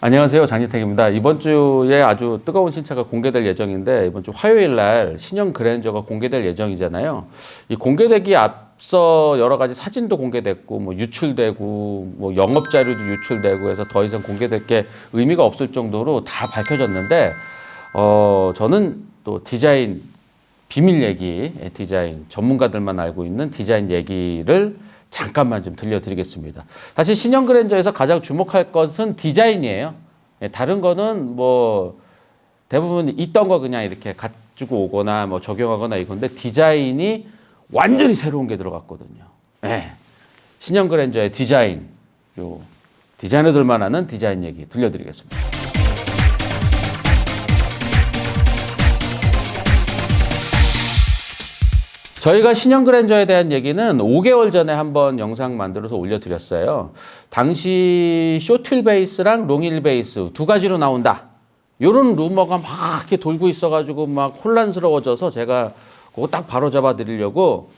안녕하세요. 장진택입니다. 이번 주에 아주 뜨거운 신차가 공개될 예정인데 이번 주 화요일 날 신형 그랜저가 공개될 예정이잖아요. 이 공개되기 앞서 여러 가지 사진도 공개됐고 뭐 유출되고 뭐 영업 자료도 유출되고 해서 더 이상 공개될 게 의미가 없을 정도로 다 밝혀졌는데 저는 또 디자인 비밀 얘기, 디자인 전문가들만 알고 있는 디자인 얘기를 잠깐만 좀 들려드리겠습니다. 사실 신형 그랜저에서 가장 주목할 것은 디자인이에요. 다른 거는 뭐 대부분 있던 거 그냥 이렇게 가지고 오거나 뭐 적용하거나 이건데 디자인이 완전히 새로운 게 들어갔거든요. 신형 그랜저의 디자인, 요 디자이너들만 아는 디자인 얘기 들려드리겠습니다. 저희가 신형 그랜저에 대한 얘기는 5개월 전에 한번 영상 만들어서 올려드렸어요. 당시 쇼트휠 베이스랑 롱휠 베이스 두 가지로 나온다. 이런 루머가 막 이렇게 돌고 있어가지고 막 혼란스러워져서 제가 그거 딱 바로 잡아 드리려고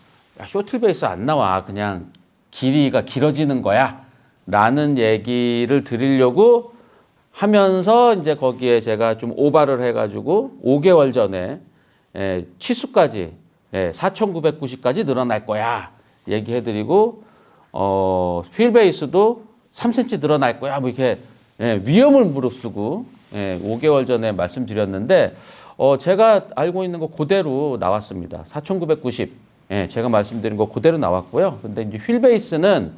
쇼트휠 베이스 안 나와. 그냥 길이가 길어지는 거야. 라는 얘기를 드리려고 하면서 이제 거기에 제가 좀 오바를 해가지고 5개월 전에 치수까지 4,990까지 늘어날 거야 얘기해드리고 휠 베이스도 3cm 늘어날 거야 뭐 이렇게 위험을 무릅쓰고 5개월 전에 말씀드렸는데 제가 알고 있는 거 그대로 나왔습니다. 4,990 제가 말씀드린 거 그대로 나왔고요. 근데 이제 휠 베이스는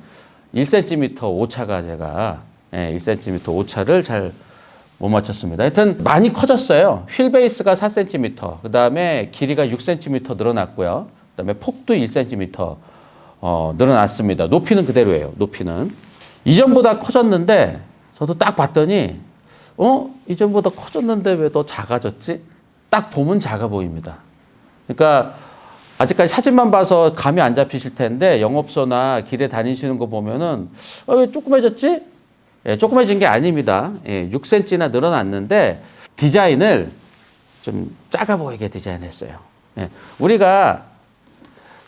1cm 오차가 제가 1cm 오차를 잘 못 맞췄습니다. 하여튼 많이 커졌어요. 휠 베이스가 4cm, 그 다음에 길이가 6cm 늘어났고요. 그 다음에 폭도 1cm 늘어났습니다. 높이는 그대로예요. 높이는. 이전보다 커졌는데 저도 딱 봤더니 이전보다 커졌는데 왜 더 작아졌지? 딱 보면 작아 보입니다. 그러니까 아직까지 사진만 봐서 감이 안 잡히실 텐데 영업소나 길에 다니시는 거 보면은 왜 조그매졌지? 조그매진 게 아닙니다. 6cm나 늘어났는데 디자인을 좀 작아 보이게 디자인했어요. 우리가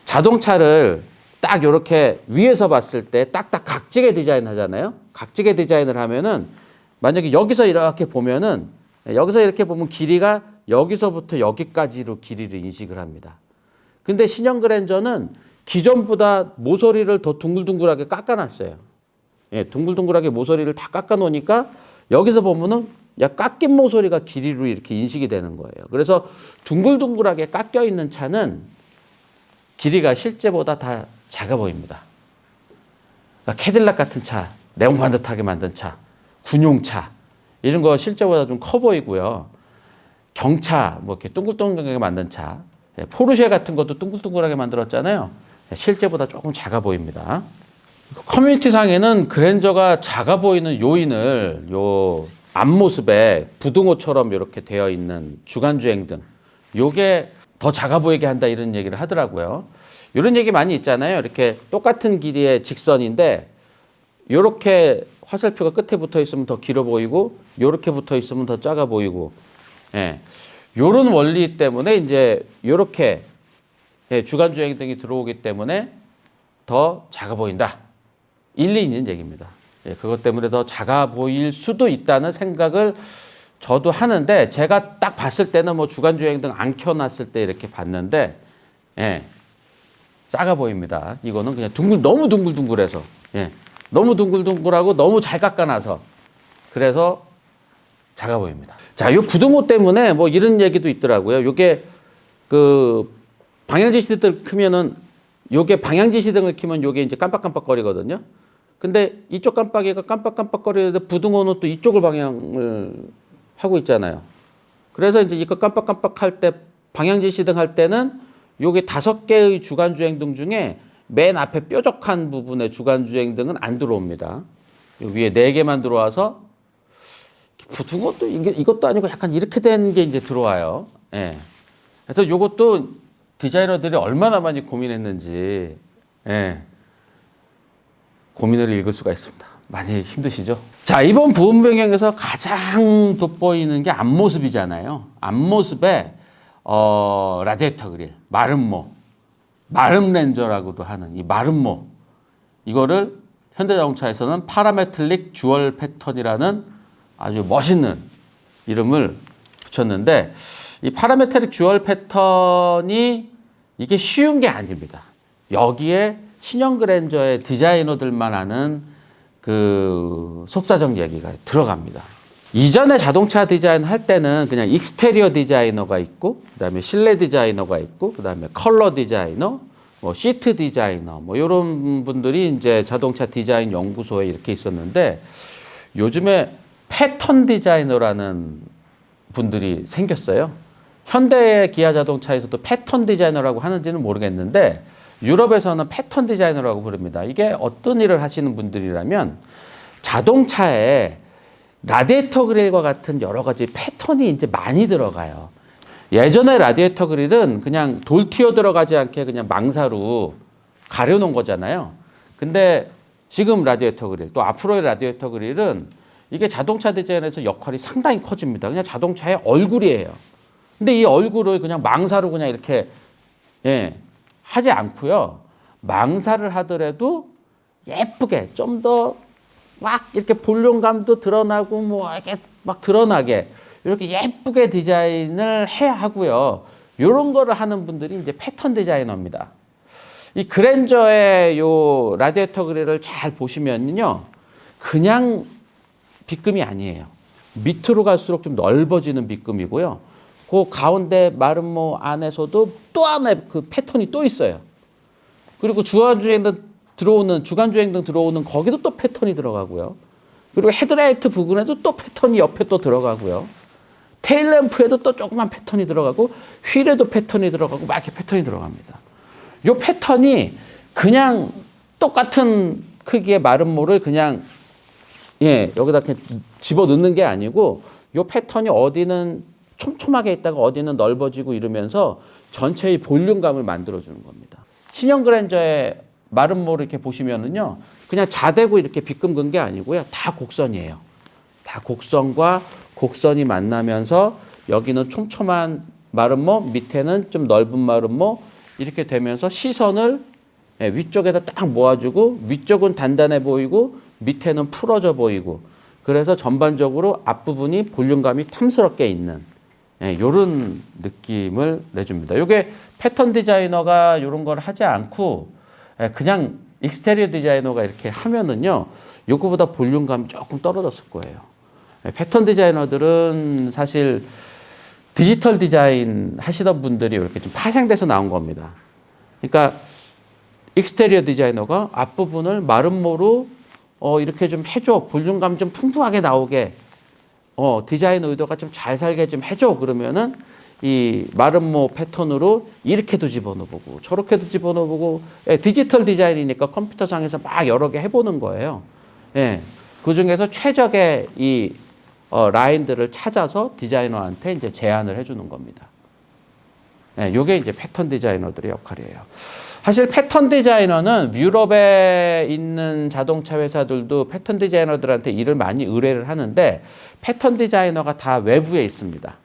자동차를 딱 이렇게 위에서 봤을 때 딱딱 각지게 디자인 하잖아요. 각지게 디자인을 하면은 만약에 여기서 이렇게 보면은 여기서 이렇게 보면 길이가 여기서부터 여기까지로 길이를 인식을 합니다. 근데 신형 그랜저는 기존보다 모서리를 더 둥글둥글하게 깎아놨어요. 둥글둥글하게 모서리를 다 깎아 놓으니까 여기서 보면은 깎인 모서리가 길이로 이렇게 인식이 되는 거예요. 그래서 둥글둥글하게 깎여 있는 차는 길이가 실제보다 다 작아 보입니다. 그러니까 캐딜락 같은 차, 네온 반듯하게 만든 차, 군용차 이런 거 실제보다 좀 커 보이고요. 경차 뭐 이렇게 둥글둥글하게 만든 차, 포르쉐 같은 것도 둥글둥글하게 만들었잖아요. 실제보다 조금 작아 보입니다. 커뮤니티 상에는 그랜저가 작아 보이는 요인을 요 앞모습에 부등호처럼 이렇게 되어 있는 주간주행등 요게 더 작아 보이게 한다 이런 얘기를 하더라고요. 이런 얘기 많이 있잖아요. 이렇게 똑같은 길이의 직선인데 이렇게 화살표가 끝에 붙어 있으면 더 길어 보이고 이렇게 붙어 있으면 더 작아 보이고 요런 원리 때문에 이제 이렇게 주간주행등이 들어오기 때문에 더 작아 보인다. 일리 있는 얘기입니다. 그것 때문에 더 작아 보일 수도 있다는 생각을 저도 하는데 제가 딱 봤을 때는 뭐 주간주행등 안 켜놨을 때 이렇게 봤는데 작아 보입니다. 이거는 그냥 너무 둥글둥글해서 너무 둥글둥글하고 너무 잘 깎아놔서 그래서 작아 보입니다. 자, 이 부등호 때문에 뭐 이런 얘기도 있더라고요. 요게 그 방향지시등을 켜면은 요게 방향지시등을 켜면 요게 이제 깜빡깜빡거리거든요. 근데 이쪽 깜빡이가 깜빡깜빡거리는데 부등호는 또 이쪽을 방향을 하고 있잖아요. 그래서 이제 이거 깜빡깜빡 할 때 방향지시등 할 때는 요게 5개의 주간주행등 중에 맨 앞에 뾰족한 부분의 주간주행등은 안 들어옵니다. 위에 4개만 들어와서 부등호도 이것도 아니고 약간 이렇게 된 게 이제 들어와요. 그래서 요것도 디자이너들이 얼마나 많이 고민했는지 고민을 읽을 수가 있습니다. 많이 힘드시죠? 자, 이번 부분 변경에서 가장 돋보이는 게 앞모습이잖아요. 앞모습에 라디에이터 그릴, 마름모, 마름렌저라고도 하는 이 마름모 이거를 현대자동차에서는 파라메틀릭 주얼 패턴이라는 아주 멋있는 이름을 붙였는데 이 파라메트릭 듀얼 패턴이 이게 쉬운 게 아닙니다. 여기에 신형 그랜저의 디자이너들만 아는 그 속사정 얘기가 들어갑니다. 이전에 자동차 디자인 할 때는 그냥 익스테리어 디자이너가 있고, 그 다음에 실내 디자이너가 있고, 그 다음에 컬러 디자이너, 뭐 시트 디자이너, 뭐 이런 분들이 이제 자동차 디자인 연구소에 이렇게 있었는데, 요즘에 패턴 디자이너라는 분들이 생겼어요. 현대의 기아 자동차에서도 패턴 디자이너라고 하는지는 모르겠는데, 유럽에서는 패턴 디자이너라고 부릅니다. 이게 어떤 일을 하시는 분들이라면, 자동차에 라디에이터 그릴과 같은 여러 가지 패턴이 이제 많이 들어가요. 예전에 라디에이터 그릴은 그냥 돌 튀어 들어가지 않게 그냥 망사로 가려놓은 거잖아요. 근데 지금 라디에이터 그릴, 또 앞으로의 라디에이터 그릴은 이게 자동차 디자인에서 역할이 상당히 커집니다. 그냥 자동차의 얼굴이에요. 근데 이 얼굴을 그냥 망사로 그냥 이렇게 하지 않고요. 망사를 하더라도 예쁘게 좀 더 막 이렇게 볼륨감도 드러나고 뭐 이렇게 막 드러나게 이렇게 예쁘게 디자인을 해야 하고요. 이런 거를 하는 분들이 이제 패턴 디자이너입니다. 이 그랜저의 요 라디에이터 그릴을 잘 보시면요. 그냥 빗금이 아니에요. 밑으로 갈수록 좀 넓어지는 빗금이고요. 그 가운데 마름모 안에서도 또 하나의 그 패턴이 또 있어요. 그리고 주간주행등 들어오는 거기도 또 패턴이 들어가고요. 그리고 헤드라이트 부분에도 또 패턴이 옆에 또 들어가고요. 테일램프에도 또 조그만 패턴이 들어가고 휠에도 패턴이 들어가고 막 이렇게 패턴이 들어갑니다. 이 패턴이 그냥 똑같은 크기의 마름모를 그냥 여기다 이렇게 집어넣는 게 아니고 이 패턴이 어디는 촘촘하게 있다가 어디는 넓어지고 이러면서 전체의 볼륨감을 만들어주는 겁니다. 신형 그랜저의 마름모를 이렇게 보시면은요, 그냥 자대고 이렇게 빗금 근 게 아니고요, 다 곡선이에요. 다 곡선과 곡선이 만나면서 여기는 촘촘한 마름모, 밑에는 좀 넓은 마름모 이렇게 되면서 시선을 위쪽에다 딱 모아주고 위쪽은 단단해 보이고 밑에는 풀어져 보이고 그래서 전반적으로 앞부분이 볼륨감이 탐스럽게 있는 이런 느낌을 내줍니다. 이게 패턴 디자이너가 이런 걸 하지 않고 그냥 익스테리어 디자이너가 이렇게 하면은요, 요거보다 볼륨감이 조금 떨어졌을 거예요. 패턴 디자이너들은 사실 디지털 디자인 하시던 분들이 이렇게 좀 파생돼서 나온 겁니다. 그러니까 익스테리어 디자이너가 앞부분을 마름모로 이렇게 좀 해줘. 볼륨감 좀 풍부하게 나오게. 디자인 의도가 좀 잘 살게 좀 해줘. 그러면은 이 마름모 패턴으로 이렇게도 집어넣어보고 저렇게도 집어넣어보고 디지털 디자인이니까 컴퓨터상에서 막 여러 개 해보는 거예요. 그 중에서 최적의 이 라인들을 찾아서 디자이너한테 이제 제안을 해주는 겁니다. 요게 이제 패턴 디자이너들의 역할이에요. 사실 패턴 디자이너는 유럽에 있는 자동차 회사들도 패턴 디자이너들한테 일을 많이 의뢰를 하는데 패턴 디자이너가 다 외부에 있습니다.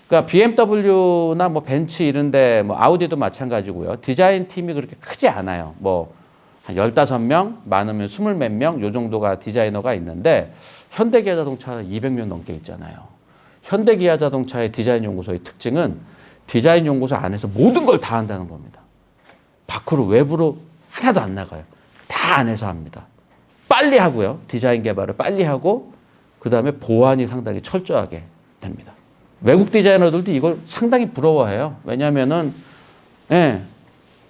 그러니까 BMW나 뭐 벤츠 이런데 뭐 아우디도 마찬가지고요. 디자인 팀이 그렇게 크지 않아요. 뭐 한 15명, 많으면 20 몇 명, 요 정도가 디자이너가 있는데 현대기아 자동차는 200명 넘게 있잖아요. 현대기아 자동차의 디자인 연구소의 특징은 디자인 연구소 안에서 모든 걸 다 한다는 겁니다. 밖으로 외부로 하나도 안 나가요. 다 안에서 합니다. 빨리 하고요. 디자인 개발을 빨리 하고 그다음에 보안이 상당히 철저하게 됩니다. 외국 디자이너들도 이걸 상당히 부러워해요. 왜냐면은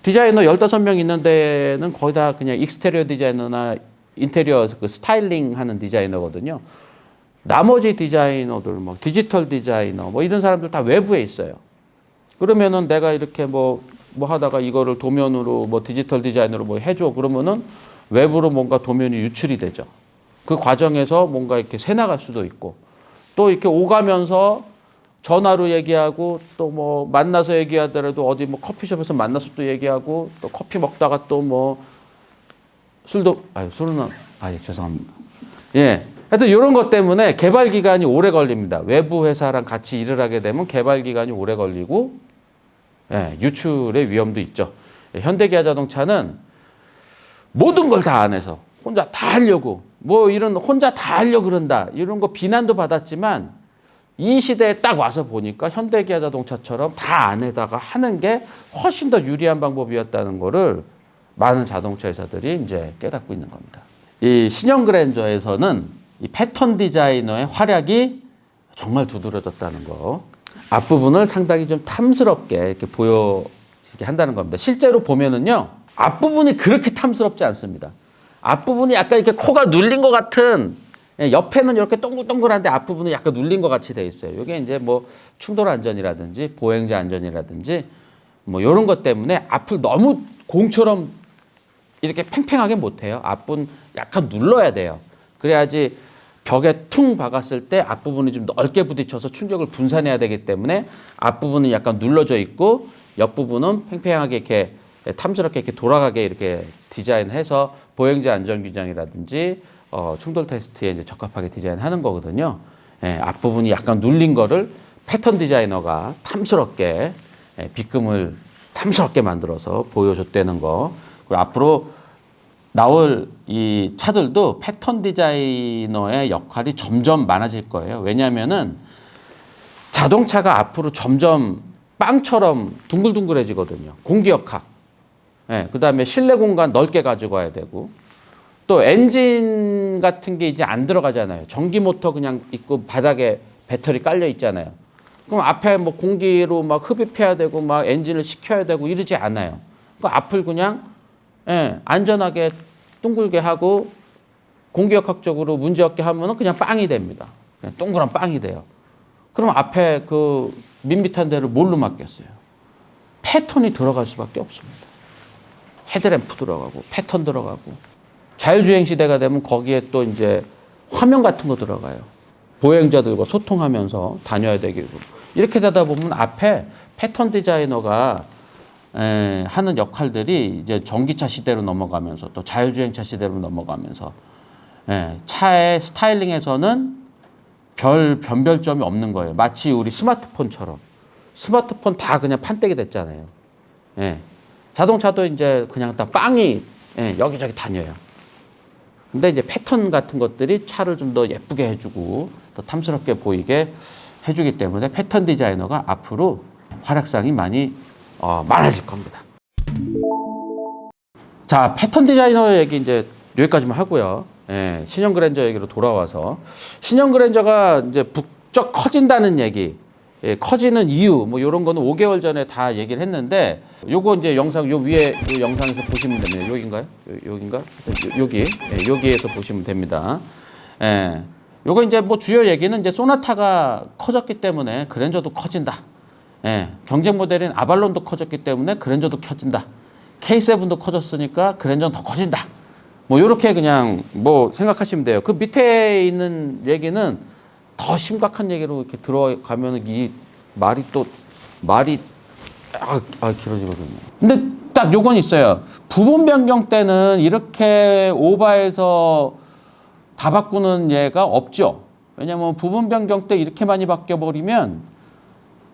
디자이너 15명 있는 데는 거의 다 그냥 익스테리어 디자이너나 인테리어 그 스타일링 하는 디자이너거든요. 나머지 디자이너들 뭐 디지털 디자이너 뭐 이런 사람들 다 외부에 있어요. 그러면은 내가 이렇게 뭐 하다가 이거를 도면으로 뭐 디지털 디자인으로 뭐 해줘. 그러면은 외부로 뭔가 도면이 유출이 되죠. 그 과정에서 뭔가 이렇게 새 나갈 수도 있고 또 이렇게 오가면서 전화로 얘기하고 또 뭐 만나서 얘기하더라도 어디 뭐 커피숍에서 만나서 또 얘기하고 또 커피 먹다가 또 뭐 술은 죄송합니다. 하여튼 이런 것 때문에 개발 기간이 오래 걸립니다. 외부 회사랑 같이 일을 하게 되면 개발 기간이 오래 걸리고 유출의 위험도 있죠. 현대기아 자동차는 모든 걸 다 안 해서 혼자 다 하려고 뭐 이런 혼자 다 하려고 그런다. 이런 거 비난도 받았지만 이 시대에 딱 와서 보니까 현대기아 자동차처럼 다 안에다가 하는 게 훨씬 더 유리한 방법이었다는 거를 많은 자동차 회사들이 이제 깨닫고 있는 겁니다. 이 신형 그랜저에서는 이 패턴 디자이너의 활약이 정말 두드러졌다는 거. 앞부분을 상당히 좀 탐스럽게 이렇게 보여지게 한다는 겁니다. 실제로 보면은요, 앞부분이 그렇게 탐스럽지 않습니다. 앞부분이 약간 이렇게 코가 눌린 것 같은, 옆에는 이렇게 동글동글한데 앞부분은 약간 눌린 것 같이 돼 있어요. 이게 이제 뭐 충돌 안전이라든지 보행자 안전이라든지 뭐 이런 것 때문에 앞을 너무 공처럼 이렇게 팽팽하게 못 해요. 앞부분 약간 눌러야 돼요. 그래야지 벽에 퉁 박았을 때 앞부분이 좀 넓게 부딪혀서 충격을 분산해야 되기 때문에 앞부분은 약간 눌러져 있고 옆부분은 팽팽하게 이렇게 탐스럽게 이렇게 돌아가게 이렇게 디자인해서 보행자 안전 규정이라든지 충돌 테스트에 이제 적합하게 디자인하는 거거든요. 앞부분이 약간 눌린 거를 패턴 디자이너가 탐스럽게 비금을 탐스럽게 만들어서 보여줬다는 거. 그리고 앞으로 나올 이 차들도 패턴 디자이너의 역할이 점점 많아질 거예요. 왜냐하면은 자동차가 앞으로 점점 빵처럼 둥글둥글해지거든요. 공기역학. 그 다음에 실내 공간 넓게 가지고 와야 되고 또 엔진 같은 게 이제 안 들어가잖아요. 전기 모터 그냥 있고 바닥에 배터리 깔려 있잖아요. 그럼 앞에 뭐 공기로 막 흡입해야 되고 막 엔진을 식혀야 되고 이러지 않아요. 그 앞을 그냥 안전하게 둥글게 하고 공기역학적으로 문제없게 하면은 그냥 빵이 됩니다. 그냥 동그란 빵이 돼요. 그럼 앞에 그 밋밋한 데를 뭘로 막겠어요? 패턴이 들어갈 수밖에 없습니다. 헤드램프 들어가고 패턴 들어가고 자율주행 시대가 되면 거기에 또 이제 화면 같은 거 들어가요. 보행자들과 소통하면서 다녀야 되고 이렇게 되다 보면 앞에 패턴 디자이너가 하는 역할들이 이제 전기차 시대로 넘어가면서 또 자율주행차 시대로 넘어가면서 차의 스타일링에서는 변별점이 없는 거예요. 마치 우리 스마트폰처럼. 스마트폰 다 그냥 판때기 됐잖아요. 자동차도 이제 그냥 다 빵이 여기저기 다녀요. 근데 이제 패턴 같은 것들이 차를 좀 더 예쁘게 해주고 더 탐스럽게 보이게 해주기 때문에 패턴 디자이너가 앞으로 활약상이 많이 많아질 겁니다. 자, 패턴 디자이너 얘기 이제 여기까지만 하고요. 신형 그랜저 얘기로 돌아와서 신형 그랜저가 이제 부쩍 커진다는 얘기, 커지는 이유 뭐 이런 거는 5개월 전에 다 얘기를 했는데 요거 이제 영상 요 위에 요 영상에서 보시면 됩니다. 여기인가요? 여기인가? 여기에서 보시면 됩니다. 요거 이제 뭐 주요 얘기는 이제 소나타가 커졌기 때문에 그랜저도 커진다. 경쟁 모델인 아발론도 커졌기 때문에 그랜저도 커진다. K7도 커졌으니까 그랜저는 더 커진다. 뭐 이렇게 그냥 뭐 생각하시면 돼요. 그 밑에 있는 얘기는 더 심각한 얘기로 이렇게 들어가면 이 말이 길어지거든요. 근데 딱 요건 있어요. 부분 변경 때는 이렇게 오버해서 다 바꾸는 예가 없죠. 왜냐면 부분 변경 때 이렇게 많이 바뀌어버리면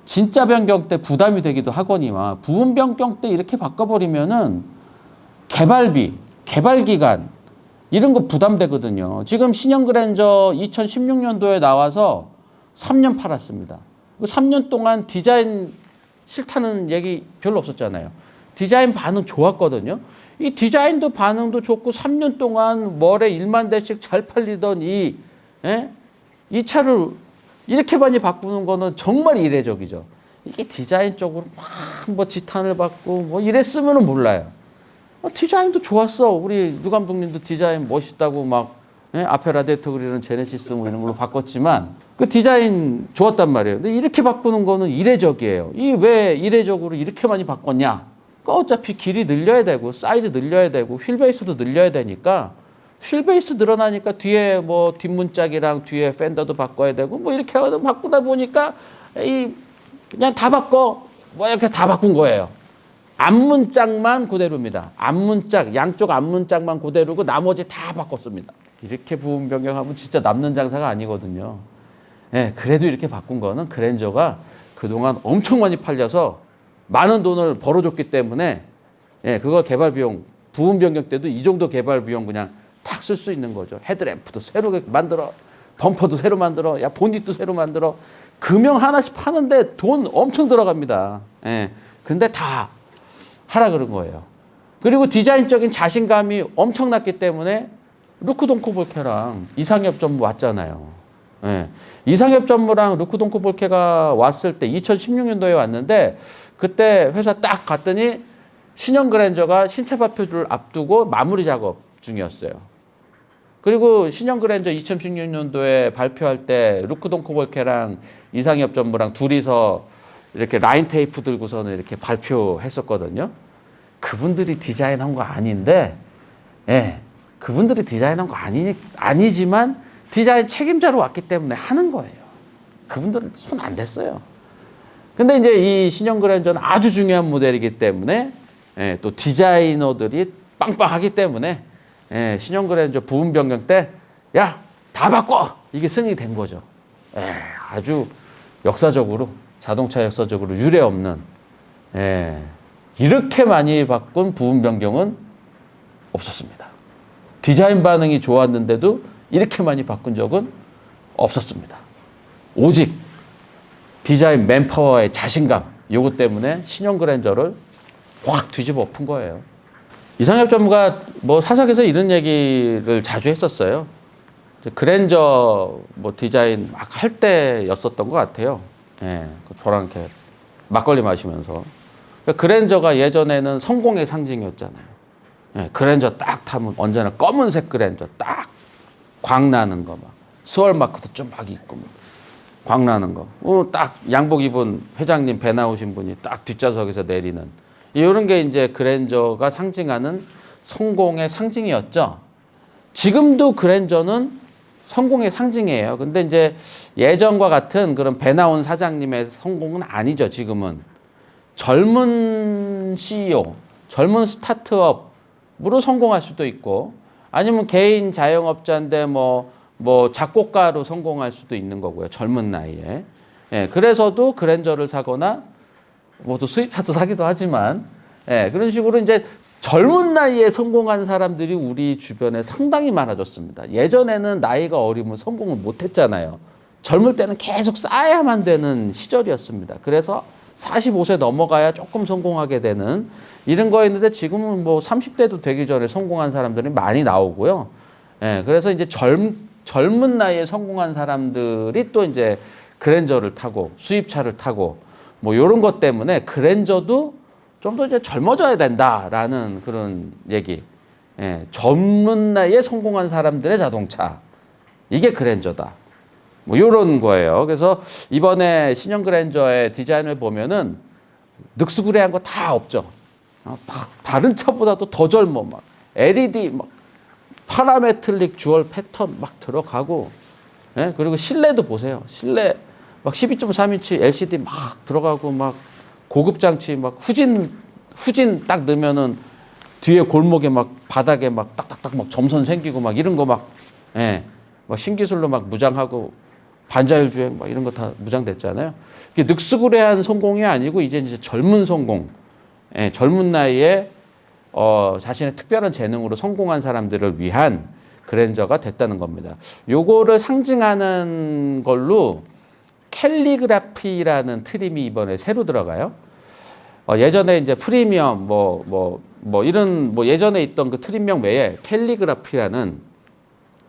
진짜 변경 때 부담이 되기도 하거니와 부분 변경 때 이렇게 바꿔버리면은 개발비, 개발기간 이런 거 부담되거든요. 지금 신형 그랜저 2016년도에 나와서 3년 팔았습니다. 3년 동안 디자인 싫다는 얘기 별로 없었잖아요. 디자인 반응 좋았거든요. 이 디자인도 반응도 좋고 3년 동안 월에 1만 대씩 잘 팔리던 이 차를 이렇게 많이 바꾸는 거는 정말 이례적이죠. 이게 디자인 쪽으로 막 뭐 지탄을 받고 뭐 이랬으면 몰라요. 디자인도 좋았어. 우리 유 감독님도 디자인 멋있다고 막 앞에 라디에이터 그리는 제네시스 뭐 이런 걸로 바꿨지만 그 디자인 좋았단 말이에요. 근데 이렇게 바꾸는 거는 이례적이에요. 이 왜 이례적으로 이렇게 많이 바꿨냐? 그러니까 어차피 길이 늘려야 되고 사이즈 늘려야 되고 휠베이스도 늘려야 되니까 휠베이스 늘어나니까 뒤에 뭐 뒷문짝이랑 뒤에 팬더도 바꿔야 되고 뭐 이렇게 바꾸다 보니까 그냥 다 바꿔 뭐 이렇게 다 바꾼 거예요. 앞문짝만 그대로입니다. 앞문짝 양쪽 앞문짝만 그대로고 나머지 다 바꿨습니다. 이렇게 부분 변경하면 진짜 남는 장사가 아니거든요. 그래도 이렇게 바꾼 거는 그랜저가 그동안 엄청 많이 팔려서 많은 돈을 벌어줬기 때문에 그거 개발 비용 부분 변경 때도 이 정도 개발 비용 그냥 탁 쓸 수 있는 거죠. 헤드램프도 새로 만들어, 범퍼도 새로 만들어, 야 보닛도 새로 만들어. 금형 하나씩 파는데 돈 엄청 들어갑니다. 예. 근데 다 하라 그런 거예요. 그리고 디자인적인 자신감이 엄청났기 때문에 루크 동코볼케랑 이상엽 전무 왔잖아요. 예. 이상엽 전무랑 루크 동코볼케가 왔을 때 2016년도에 왔는데 그때 회사 딱 갔더니 신형 그랜저가 신차 발표를 앞두고 마무리 작업 중이었어요. 그리고 신형 그랜저 2016년도에 발표할 때 루크 동코볼케랑 이상엽 전무랑 둘이서 이렇게 라인 테이프 들고서는 이렇게 발표했었거든요. 그분들이 디자인한 거 아닌데, 예, 그분들이 디자인한 거 아니지만 디자인 책임자로 왔기 때문에 하는 거예요. 그분들은 손 안 댔어요. 근데 이제 이 신형 그랜저는 아주 중요한 모델이기 때문에, 예, 또 디자이너들이 빵빵하기 때문에, 예, 신형 그랜저 부분 변경 때, 야, 다 바꿔! 이게 승인이 된 거죠. 예, 아주 역사적으로, 자동차 역사적으로 유례 없는, 예, 이렇게 많이 바꾼 부분 변경은 없었습니다. 디자인 반응이 좋았는데도 이렇게 많이 바꾼 적은 없었습니다. 오직 디자인 맨파워의 자신감, 요것 때문에 신형 그랜저를 확 뒤집어 엎은 거예요. 이상엽 전무가 뭐 사석에서 이런 얘기를 자주 했었어요. 그랜저 뭐 디자인 막 할 때였었던 것 같아요. 예, 저랑 이렇게 막걸리 마시면서. 그랜저가 예전에는 성공의 상징이었잖아요. 예, 그랜저 딱 타면 언제나 검은색 그랜저 딱 광나는 거 막 스월 마크도 좀 막 있고 광나는 거. 딱 양복 입은 회장님 배 나오신 분이 딱 뒷좌석에서 내리는 이런 게 이제 그랜저가 상징하는 성공의 상징이었죠. 지금도 그랜저는 성공의 상징이에요. 근데 이제 예전과 같은 그런 배 나온 사장님의 성공은 아니죠. 지금은 젊은 CEO, 젊은 스타트업으로 성공할 수도 있고 아니면 개인 자영업자인데 뭐 작곡가로 성공할 수도 있는 거고요. 젊은 나이에. 예, 그래서도 그랜저를 사거나 뭐 또 수입차도 사기도 하지만 예, 그런 식으로 이제 젊은 나이에 성공한 사람들이 우리 주변에 상당히 많아졌습니다. 예전에는 나이가 어리면 성공을 못 했잖아요. 젊을 때는 계속 쌓아야만 되는 시절이었습니다. 그래서 45세 넘어가야 조금 성공하게 되는 이런 거였는데 지금은 뭐 30대도 되기 전에 성공한 사람들이 많이 나오고요. 예, 그래서 이제 젊은 나이에 성공한 사람들이 또 이제 그랜저를 타고 수입차를 타고 뭐 이런 것 때문에 그랜저도 좀 더 이제 젊어져야 된다라는 그런 얘기. 예, 젊은 나이에 성공한 사람들의 자동차. 이게 그랜저다. 뭐 이런 거예요. 그래서 이번에 신형 그랜저의 디자인을 보면은 늑수구레한 거 다 없죠. 다른 차보다도 더 젊어. 막 LED 막 파라메틀릭 주얼 패턴 막 들어가고, 예? 그리고 실내도 보세요. 실내 막 12.3인치 LCD 막 들어가고 막 고급 장치 막 후진 딱 넣으면은 뒤에 골목에 막 바닥에 막 딱딱딱 막 점선 생기고 막 이런 거 막, 예, 막 신기술로 막 무장하고 반자율 주행 막 이런 거 다 무장됐잖아요. 이게 늑수구레한 성공이 아니고 이제 젊은 성공, 예, 젊은 나이에 자신의 특별한 재능으로 성공한 사람들을 위한 그랜저가 됐다는 겁니다. 요거를 상징하는 걸로 캘리그라피라는 트림이 이번에 새로 들어가요. 예전에 이제 프리미엄 이런 예전에 있던 그 트림명 외에 캘리그라피라는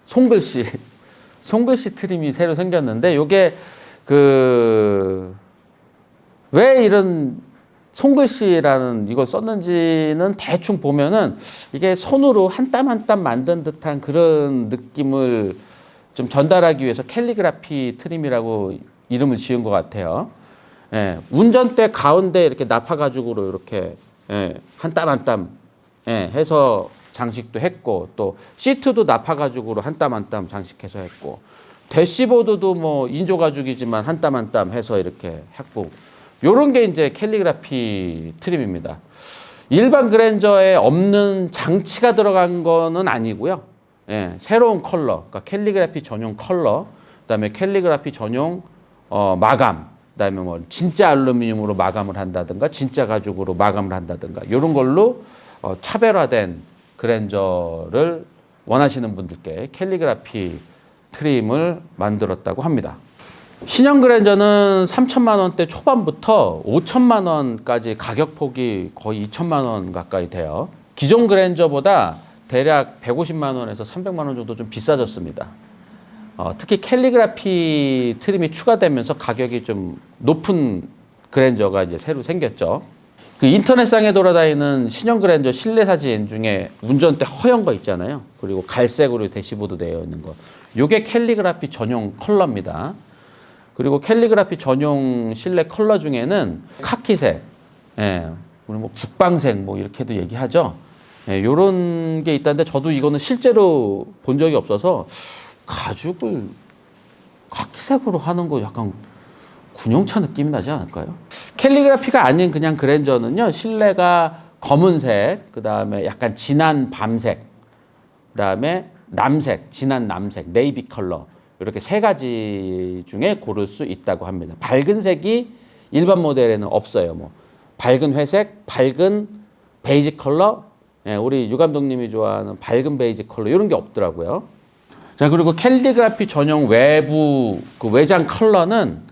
손글씨 트림이 새로 생겼는데 요게 왜 이런 손글씨라는 이걸 썼는지는 대충 보면은 이게 손으로 한 땀 한 땀 만든 듯한 그런 느낌을 좀 전달하기 위해서 캘리그라피 트림이라고 이름을 지은 것 같아요. 예, 운전대 가운데 이렇게 나파가죽으로 이렇게, 예, 한 땀 한 땀, 예, 해서 장식도 했고 또 시트도 나파가죽으로 한 땀 한 땀 장식해서 했고 대시보드도 뭐 인조가죽이지만 한 땀 한 땀 해서 이렇게 했고 요런 게 이제 캘리그라피 트림입니다. 일반 그랜저에 없는 장치가 들어간 거는 아니고요. 예, 새로운 컬러, 그러니까 캘리그라피 전용 컬러, 그다음에 캘리그라피 전용 마감, 그다음에 뭐 진짜 알루미늄으로 마감을 한다든가 진짜 가죽으로 마감을 한다든가 이런 걸로 차별화된 그랜저를 원하시는 분들께 캘리그라피 트림을 만들었다고 합니다. 신형 그랜저는 3천만 원대 초반부터 5천만 원까지 가격폭이 거의 2천만 원 가까이 돼요. 기존 그랜저보다 대략 150만 원에서 300만 원 정도 좀 비싸졌습니다. 특히 캘리그라피 트림이 추가되면서 가격이 좀 높은 그랜저가 이제 새로 생겼죠. 그 인터넷상에 돌아다니는 신형 그랜저 실내 사진 중에 운전대 허연 거 있잖아요. 그리고 갈색으로 대시보드 되어 있는 거. 요게 캘리그라피 전용 컬러입니다. 그리고 캘리그라피 전용 실내 컬러 중에는 카키색, 예, 우리 뭐 북방색 뭐 이렇게도 얘기하죠. 예, 요런 게 있다는데 저도 이거는 실제로 본 적이 없어서 가죽을 카키색으로 하는 거 약간 군용차 느낌이 나지 않을까요? 캘리그라피가 아닌 그냥 그랜저는요, 실내가 검은색, 그 다음에 약간 진한 밤색, 그 다음에 남색, 진한 남색, 네이비 컬러, 이렇게 세 가지 중에 고를 수 있다고 합니다. 밝은 색이 일반 모델에는 없어요. 뭐 밝은 회색, 밝은 베이지 컬러, 예, 우리 유 감독님이 좋아하는 밝은 베이지 컬러 이런 게 없더라고요. 자, 그리고 캘리그라피 전용 외부 그 외장 컬러는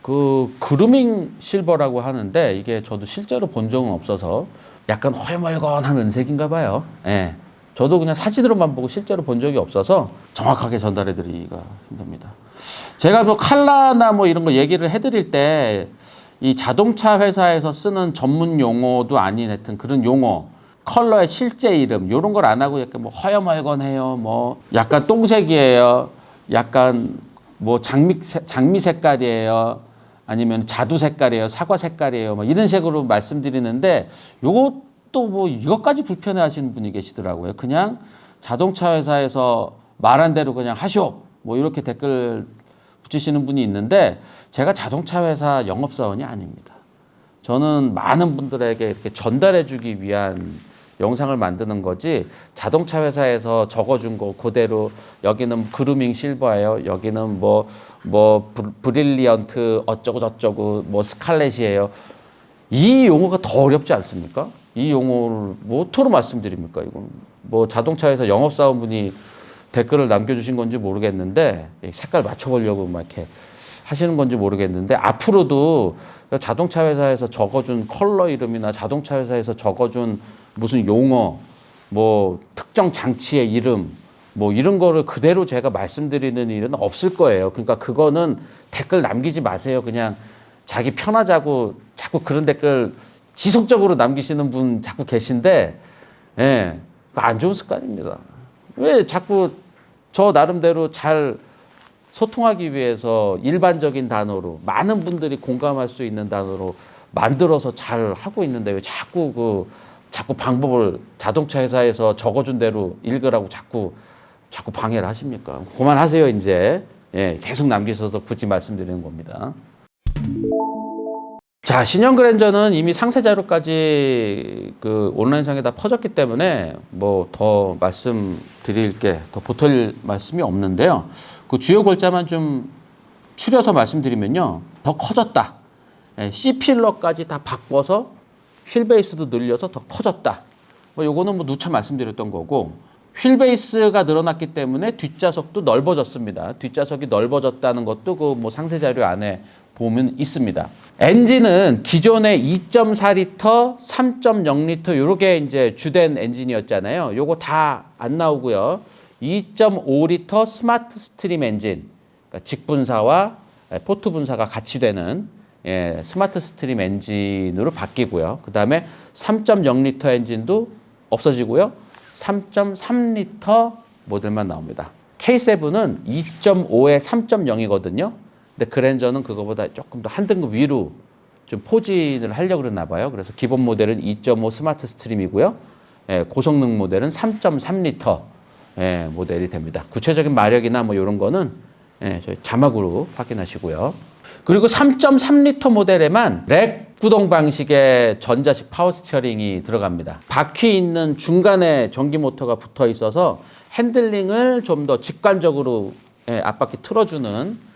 그 그루밍 실버라고 하는데 이게 저도 실제로 본 적은 없어서 약간 헐멀건한 은색인가 봐요. 예. 저도 그냥 사진으로만 보고 실제로 본 적이 없어서 정확하게 전달해 드리기가 힘듭니다. 제가 뭐 칼라나 뭐 이런 거 얘기를 해드릴 때 이 자동차 회사에서 쓰는 전문 용어도 아닌 하여튼 그런 용어, 컬러의 실제 이름 이런 걸 안 하고 약간 뭐 허여멀건해요, 뭐 약간 똥색이에요, 약간 뭐 장미 색깔이에요, 아니면 자두 색깔이에요, 사과 색깔이에요, 뭐 이런 색으로 말씀드리는데 요것도 뭐 이것까지 불편해하시는 분이 계시더라고요. 그냥 자동차 회사에서 말한 대로 그냥 하시오, 뭐 이렇게 댓글 붙이시는 분이 있는데 제가 자동차 회사 영업사원이 아닙니다. 저는 많은 분들에게 이렇게 전달해주기 위한 영상을 만드는 거지 자동차 회사에서 적어준 거 그대로 여기는 그루밍 실버예요, 여기는 뭐 브릴리언트 어쩌고 저쩌고 뭐 스칼렛이에요. 이 용어가 더 어렵지 않습니까? 이 용어를 뭐 어떻게 말씀드립니까? 이건 뭐 자동차 회사 영업사원분이 댓글을 남겨주신 건지 모르겠는데 색깔 맞춰보려고 막 이렇게 하시는 건지 모르겠는데 앞으로도 자동차 회사에서 적어준 컬러 이름이나 자동차 회사에서 적어준 무슨 용어, 뭐 특정 장치의 이름, 뭐 이런 거를 그대로 제가 말씀드리는 일은 없을 거예요. 그러니까 그거는 댓글 남기지 마세요. 그냥 자기 편하자고 자꾸 그런 댓글 지속적으로 남기시는 분 자꾸 계신데, 예, 안 좋은 습관입니다. 왜 자꾸 저 나름대로 잘 소통하기 위해서 일반적인 단어로 많은 분들이 공감할 수 있는 단어로 만들어서 잘 하고 있는데 왜 자꾸 방법을 자동차 회사에서 적어준 대로 읽으라고 자꾸 방해를 하십니까? 그만하세요, 이제. 예, 계속 남기셔서 굳이 말씀드리는 겁니다. 자, 신형 그랜저는 이미 상세 자료까지 그 온라인상에 다 퍼졌기 때문에 뭐 더 말씀드릴 게 더 보탤 말씀이 없는데요. 그 주요 골자만 좀 추려서 말씀드리면요. 더 커졌다. 예, C필러까지 다 바꿔서 휠베이스도 늘려서 더 커졌다. 뭐 요거는 뭐 누차 말씀드렸던 거고, 휠베이스가 늘어났기 때문에 뒷좌석도 넓어졌습니다. 뒷좌석이 넓어졌다는 것도 그 뭐 상세 자료 안에 보면 있습니다. 엔진은 기존의 2.4리터, 3.0리터 요렇게 이제 주된 엔진이었잖아요. 요거 다 안 나오고요. 2.5리터 스마트 스트림 엔진, 그러니까 직분사와 포트 분사가 같이 되는 스마트 스트림 엔진으로 바뀌고요. 그 다음에 3.0리터 엔진도 없어지고요. 3.3리터 모델만 나옵니다. K7은 2.5에 3.0이거든요. 근데 그랜저는 그거보다 조금 더 한 등급 위로 좀 포진을 하려고 그랬나 봐요. 그래서 기본 모델은 2.5 스마트 스트림이고요. 고성능 모델은 3.3리터 모델이 됩니다. 구체적인 마력이나 뭐 이런 거는 저희 자막으로 확인하시고요. 그리고 3.3리터 모델에만 렉 구동 방식의 전자식 파워 스티어링이 들어갑니다. 바퀴 있는 중간에 전기 모터가 붙어 있어서 핸들링을 좀 더 직관적으로 앞바퀴 틀어주는,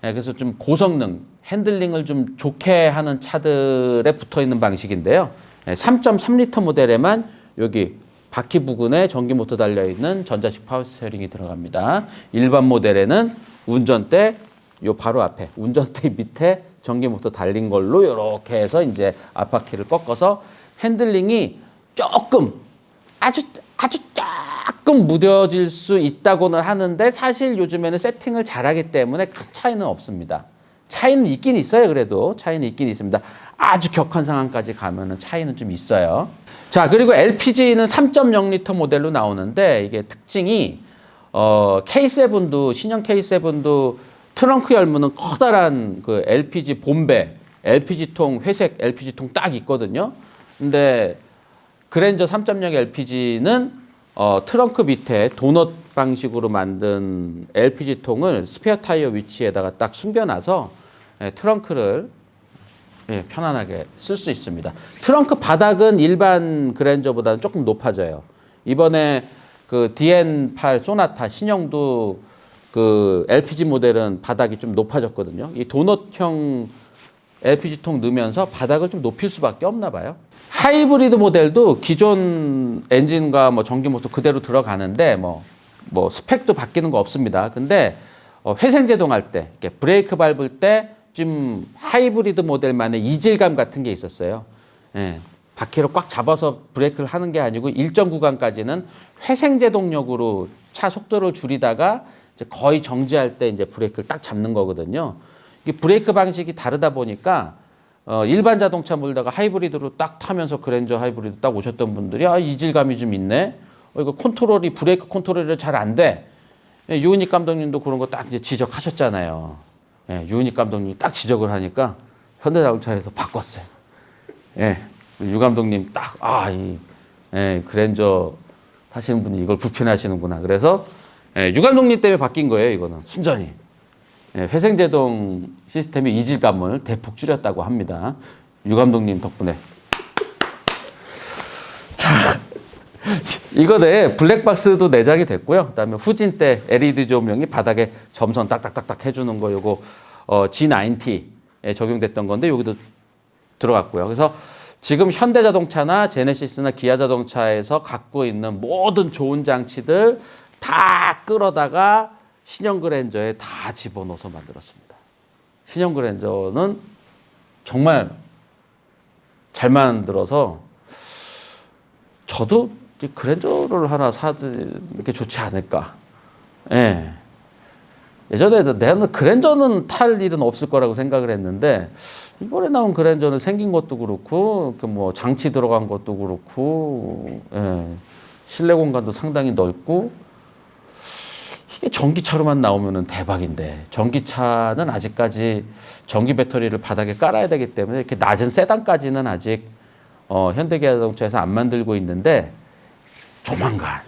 그래서 좀 고성능, 핸들링을 좀 좋게 하는 차들에 붙어 있는 방식인데요. 3.3리터 모델에만 여기 바퀴 부근에 전기 모터 달려있는 전자식 파워 스티어링이 들어갑니다. 일반 모델에는 운전대 요 바로 앞에 운전대 밑에 전기 모터 달린 걸로 이렇게 해서 이제 앞바퀴를 꺾어서 핸들링이 조금 아주 조금 무뎌질 수 있다고는 하는데 사실 요즘에는 세팅을 잘하기 때문에 큰 차이는 없습니다. 차이는 있긴 있어요. 그래도 차이는 있긴 있습니다. 아주 격한 상황까지 가면은 차이는 좀 있어요. 자, 그리고 LPG는 3.0L 모델로 나오는데 이게 특징이 K7도 신형 K7도 트렁크 열면은 커다란 그 LPG 본배, LPG통 회색 LPG통 딱 있거든요. 근데 그랜저 3.0 LPG는 트렁크 밑에 도넛 방식으로 만든 LPG통을 스페어 타이어 위치에다가 딱 숨겨놔서 트렁크를 편안하게 쓸 수 있습니다. 트렁크 바닥은 일반 그랜저보다는 조금 높아져요. 이번에 그 DN8 소나타 신형도 그 LPG 모델은 바닥이 좀 높아졌거든요. 이 도넛형 LPG통 넣으면서 바닥을 좀 높일 수밖에 없나 봐요. 하이브리드 모델도 기존 엔진과 뭐 전기 모터 그대로 들어가는데 뭐 스펙도 바뀌는 거 없습니다. 근데 회생 제동할 때, 이렇게 브레이크 밟을 때 좀 하이브리드 모델만의 이질감 같은 게 있었어요. 예, 바퀴로 꽉 잡아서 브레이크를 하는 게 아니고 일정 구간까지는 회생 제동력으로 차 속도를 줄이다가 이제 거의 정지할 때 이제 브레이크를 딱 잡는 거거든요. 이게 브레이크 방식이 다르다 보니까 일반 자동차 몰다가 하이브리드로 딱 타면서 그랜저 하이브리드 딱 오셨던 분들이 이질감이 좀 있네. 이거 컨트롤이 브레이크 컨트롤이 잘 안 돼. 유은익 감독님도 그런 거 딱 이제 지적하셨잖아요. 유은익 감독님이 딱 지적을 하니까 현대자동차에서 바꿨어요. 유 감독님 딱 그랜저 타시는 분이 이걸 불편해하시는구나. 그래서 유 감독님 때문에 바뀐 거예요. 이거는 순전히. 회생제동 시스템의 이질감을 대폭 줄였다고 합니다. 유 감독님 덕분에. 자, 이거 내 블랙박스도 내장이 됐고요. 그다음에 후진대 LED 조명이 바닥에 점선 딱딱딱딱 해주는 거 요거 G90에 적용됐던 건데 여기도 들어갔고요. 그래서 지금 현대자동차나 제네시스나 기아자동차에서 갖고 있는 모든 좋은 장치들 다 끌어다가 신형 그랜저에 다 집어넣어서 만들었습니다. 신형 그랜저는 정말 잘 만들어서 저도 그랜저를 하나 사는 게 좋지 않을까. 예전에 내가 그랜저는 탈 일은 없을 거라고 생각을 했는데 이번에 나온 그랜저는 생긴 것도 그렇고 뭐 장치 들어간 것도 그렇고 실내 공간도 상당히 넓고 이게 전기차로만 나오면은 대박인데 전기차는 아직까지 전기 배터리를 바닥에 깔아야 되기 때문에 이렇게 낮은 세단까지는 아직 현대기아자동차에서 안 만들고 있는데 조만간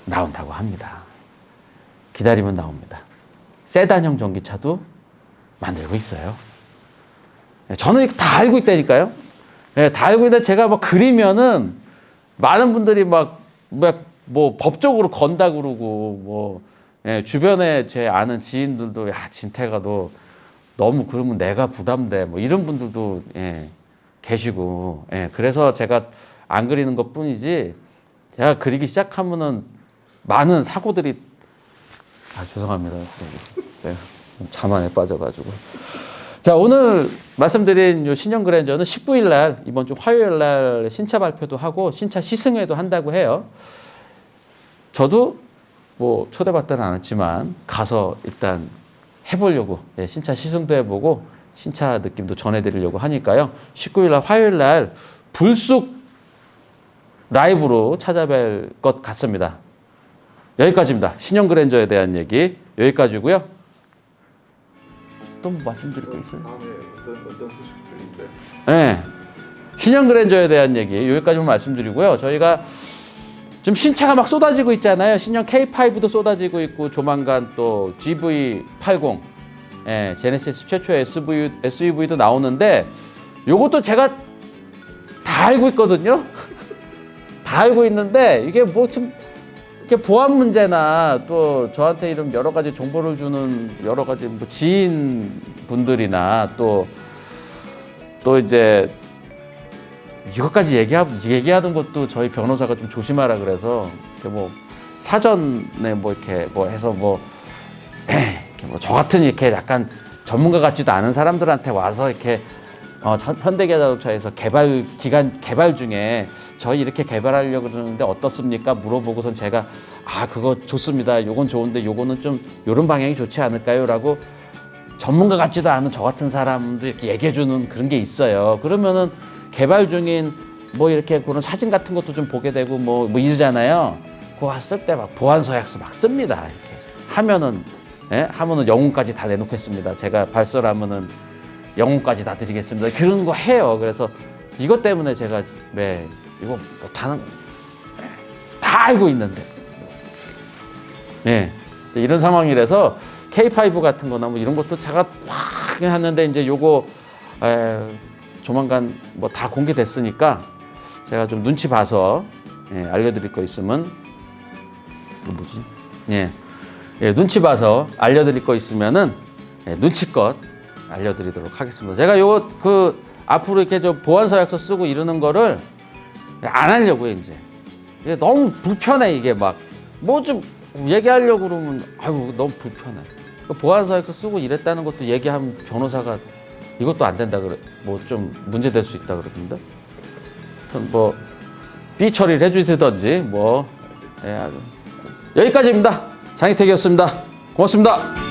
나온다고 합니다. 기다리면 나옵니다. 세단형 전기차도 만들고 있어요. 저는 이거 다 알고 있다니까요. 다 알고 있는데 제가 막 그리면은 많은 분들이 뭐 법적으로 건다 그러고 주변에 제 아는 지인들도 진태가 너 너무 그러면 내가 부담돼 뭐 이런 분들도 계시고 그래서 제가 안 그리는 것 뿐이지 제가 그리기 시작하면은 많은 사고들이 죄송합니다. 제가 자만에 빠져가지고 자 오늘 말씀드린 요 신형 그랜저는 19일 날 이번 주 화요일 날 신차 발표도 하고 신차 시승회도 한다고 해요. 저도 뭐 초대받지는 않았지만 가서 일단 해보려고 신차 시승도 해보고 신차 느낌도 전해드리려고 하니까요. 19일 날 화요일 날 불쑥 라이브로 찾아뵐 것 같습니다. 여기까지입니다. 신형 그랜저에 대한 얘기 여기까지고요. 또 뭐 말씀드릴 거 있어요? 다음에 어떤 소식들이 있어요? 네, 신형 그랜저에 대한 얘기 여기까지만 말씀드리고요. 저희가 지금 신차가 막 쏟아지고 있잖아요. 신형 K5도 쏟아지고 있고 조만간 또 GV80, 제네시스 최초의 SUV도 나오는데 요것도 제가 다 알고 있거든요. 다 알고 있는데 이게 뭐 좀 이렇게 보안 문제나 또 저한테 이런 여러 가지 정보를 주는 여러 가지 뭐 지인 분들이나 또 이제 이것까지 얘기하는 것도 저희 변호사가 좀 조심하라 그래서 이렇게 뭐 사전에 뭐 이렇게 뭐 해서 뭐 이렇게 뭐 저 같은 이렇게 약간 전문가 같지도 않은 사람들한테 와서 이렇게 현대기아자동차에서 개발 중에 저희 이렇게 개발하려고 그러는데 어떻습니까? 물어보고선 제가 그거 좋습니다. 요건 좋은데 요거는 좀 요런 방향이 좋지 않을까요? 라고 전문가 같지도 않은 저 같은 사람도 이렇게 얘기해 주는 그런 게 있어요. 그러면은 개발 중인 뭐 이렇게 그런 사진 같은 것도 좀 보게 되고 뭐 이러잖아요. 그거 쓸 때 막 보안 서약서 막 씁니다. 이렇게 하면은 영혼까지 다 내놓겠습니다. 제가 발설하면은 영혼까지 다 드리겠습니다. 그런 거 해요. 그래서 이것 때문에 제가 이거 못하는 다 알고 있는데 이런 상황이라서 K5 같은 거나 뭐 이런 것도 제가 확 하는데 이제 요거 조만간 뭐 다 공개됐으니까 제가 좀 눈치 봐서 알려드릴 거 있으면 뭐지? 눈치 봐서 알려드릴 거 있으면은 눈치껏 알려드리도록 하겠습니다. 제가 요거 앞으로 이렇게 보안 서약서 쓰고 이러는 거를 안 하려고요. 이제 이게 너무 불편해. 이게 막 뭐 좀 얘기하려고 그러면 너무 불편해. 보안 서약서 쓰고 이랬다는 것도 얘기하면 변호사가 이것도 안 된다 그래. 뭐 좀 문제될 수 있다 그러던데. 하여튼 뭐 삐 처리를 해주시든지 뭐 여기까지입니다. 장희택이었습니다. 고맙습니다.